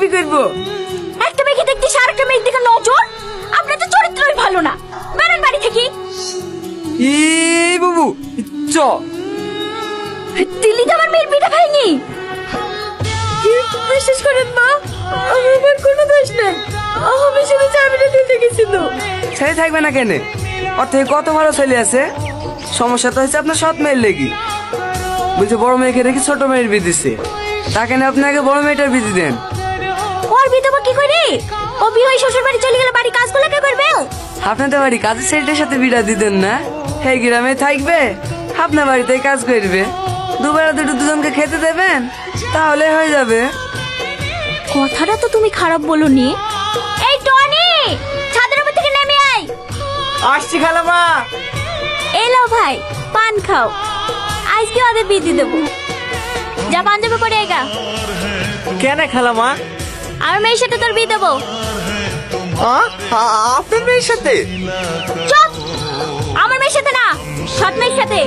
বিয়ে করবো। একটা মেয়েকে দেখতে আরেকটা মেয়ের দিকে নজর, আপনার তো চরিত্রই ভালো না। বেরেন বাড়ি থেকে। এই বাবু চ। দিল্লিতে আমার মেয়ের বিটা খাইনি। বিশ্বাস করেন মা, আমার কোনো দোষ নেই। আমি শুধু চাবিটা দিতে গেছিল। ছেলে থাকবে না কেন? ওর থেকে কত ভালো ছেলে আছে। সমস্যা তো হচ্ছে আপনার সৎ মেয়ের লেগে। বলছে বড় মেয়েকে রেখে ছোট মেয়ের বিয়ে দিচ্ছে, তাকে না আপনি আগে বড় মেয়েটার বিয়ে দেন। ওর বিয়ে দেবো কি করে? ও বিয়ে হয়ে শ্বশুর বাড়ি চলে গেলে বাড়ি কাজগুলো কে করবে? আপনাদের বাড়ি কাজের ছেলেটার সাথে বিড়া দিতেন না? এই গ্রামে থাকবে, আপনার বাড়িতে কাজ করবে, দুবেলা দুজনকে খেতে দেবেন, তাহলে হয়ে যাবে। কথাটা তো তুমি খারাপ বলোনি। এই টনি, ছাদের উপর থেকে নেমে আয়। আসছি খালামা। এলো ভাই, পান খাও। আজকে ওদের বিয়ে দিয়ে দেবো। যা পাঞ্জাবি পরে আয়গা। কেন খালামা? আর মেয়ের সাথে তোর বিয়ে দেবো। আপনার মেয়ের সাথে? চুপ! আমার মেয়ের সাথে না, সৎ মেয়ের সাথে।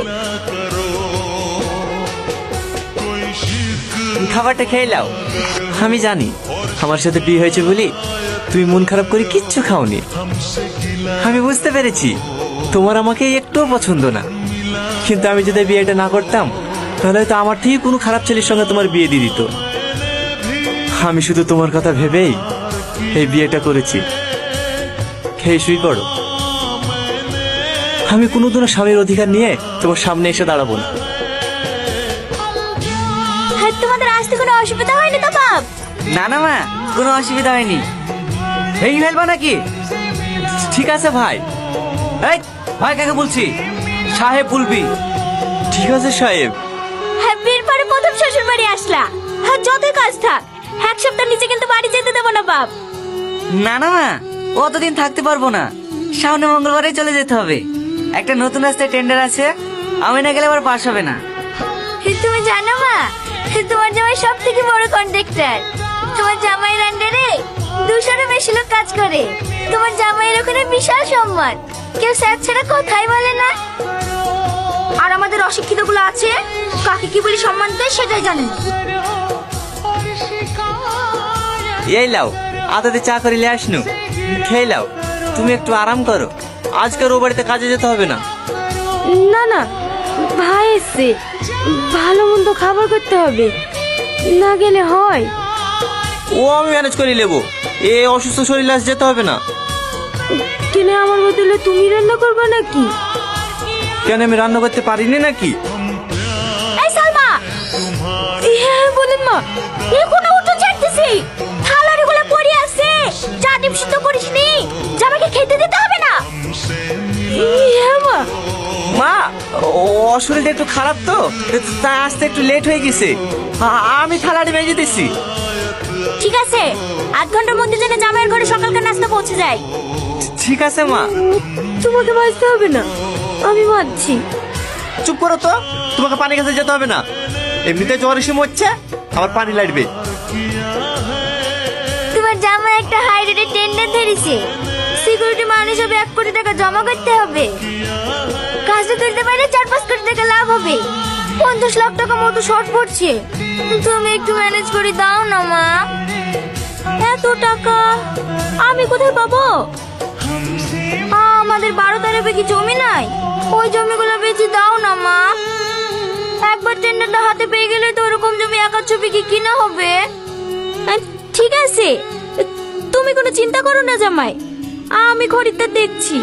খাবারটা খেয়ে নাও। আমি জানি আমার সাথে বিয়ে হয়েছে বলি তুমি মন খারাপ করে কিচ্ছু খাওনি। আমি বুঝতে পেরেছি তোমার আমাকে একটুও পছন্দ না, কিন্তু আমি যদি বিয়েটা না করতাম তাহলে হয়তো আমার থেকে কোনো খারাপ ছেলের সঙ্গে তোমার বিয়ে দিয়ে দিত। আমি শুধু তোমার কথা ভেবেই এই বিয়েটা করেছি। খেয়ে শুই করো। আমি কোনোদিনও স্বামীর অধিকার নিয়ে তোমার সামনে এসে দাঁড়াবো না। হ্যাঁ, তোমাদের আসতে কোনো অসুবিধা হয়নি তো বাপ? না না মা, কোনো অসুবিধা হয়নি। ভেঙে ফেলবা নাকি? ঠিক আছে ভাই। এই ভাই কাকে বলছি? সাহেব বলবি। ঠিক আছে সাহেব। হ্যাঁ, বিয়ের পরে প্রথম শ্বশুর বাড়ি আসলা। হ্যাঁ, যতই কাজ থাক, এক সপ্তাহ নিচে কিন্তু বাড়ি যেতে দেবো না বাপ। না না মা, অতদিন থাকতে পারবো না। সামনে মঙ্গলবারে চলে যেতে হবে। একটা নতুন রাস্তায় টেন্ডার আছে, আমি না গেলে আবার পাস হবে না। তুমি জানো মা, তোমার জামাই সব থেকে বড় কন্ট্রাক্টর। তোমার জামাইয়ের আন্ডারে 200-এরও বেশি লোক কাজ করে। তোমার জামাইয়ের ওখানে বিশাল সম্মান, কেউ স্যার ছাড়া কথাই বলে না। আর আমাদের অশিক্ষিত গুলো আছে, কাকে কি বলি সম্মান দেয় সেটাই জানে না। এই লাও, আদাতে চা করিলে আসনু, খেয়ে লাও। তুমি একটু আরাম করো, আজকের ও বাড়িতে কাজে যেতে হবে না। না না, ভাই এসছে, ভালো মন্দ খাবার করতে হবে, না গেলে হয়। ও আমি ম্যানেজ করে নেবো, এ অসুস্থ শরীরে আজ যেতে হবে না। কিনে আমার বদলে তুমি রান্না করবে নাকি? কেন আমি রান্না করতে পারিনি নাকি? এই সালমা, হ্যাঁ বলেন মা। এখন উঠো, ছাড়তেছি। থালারিগুলো পড়ে আছে, চা ডিম সিদ্ধ করিসনি, জামাইকে খেতে দিতে হবে না? হ্যাঁ মা। মা, ও শরীরটা একটু খারাপ তো, তাই আসতে একটু লেট হয়ে গেছে। আমি থালাটি ভেজে দিচ্ছি। ঠিক আছে, 8 ঘন্টার মধ্যে যেন জামাইয়ের ঘরে সকালকার নাস্তা পৌঁছে যায়। ঠিক আছে মা। তোমাকে বাঁচতে হবে না, আমি বাঁচছি। চুপ করো তো, তোমাকে পানি কাছে যেতে হবে না। এমনিতে জ্বর এসে মরছে, আবার পানি লাগবে। তোমার জামাই একটা হাই রেটের টেন্ডার ধরেছে, সিকিউরিটি মান হিসেবে 1 কোটি টাকা জমা করতে হবে। কাজটা করতে পারলে 4-5 কোটি টাকা লাভ হবে। 50 লাখ টাকা মতো শর্ট পড়ছে, তুমি একটু ম্যানেজ করে দাও না মা। এত টাকা আমি কোথায় পাবো? আমাদের 12 বিঘি জমি নাই, ওই জমিগুলো বেচে দাও না মা। একবার টেন্ডারটা হাতে পেয়ে গেলে তো ওরকম জমি 1-2 বিঘি কিনা হবে। ঠিক আছে, তুমি কোনো চিন্তা করো না জামাই, আমি খরিদ্দার দেখছি।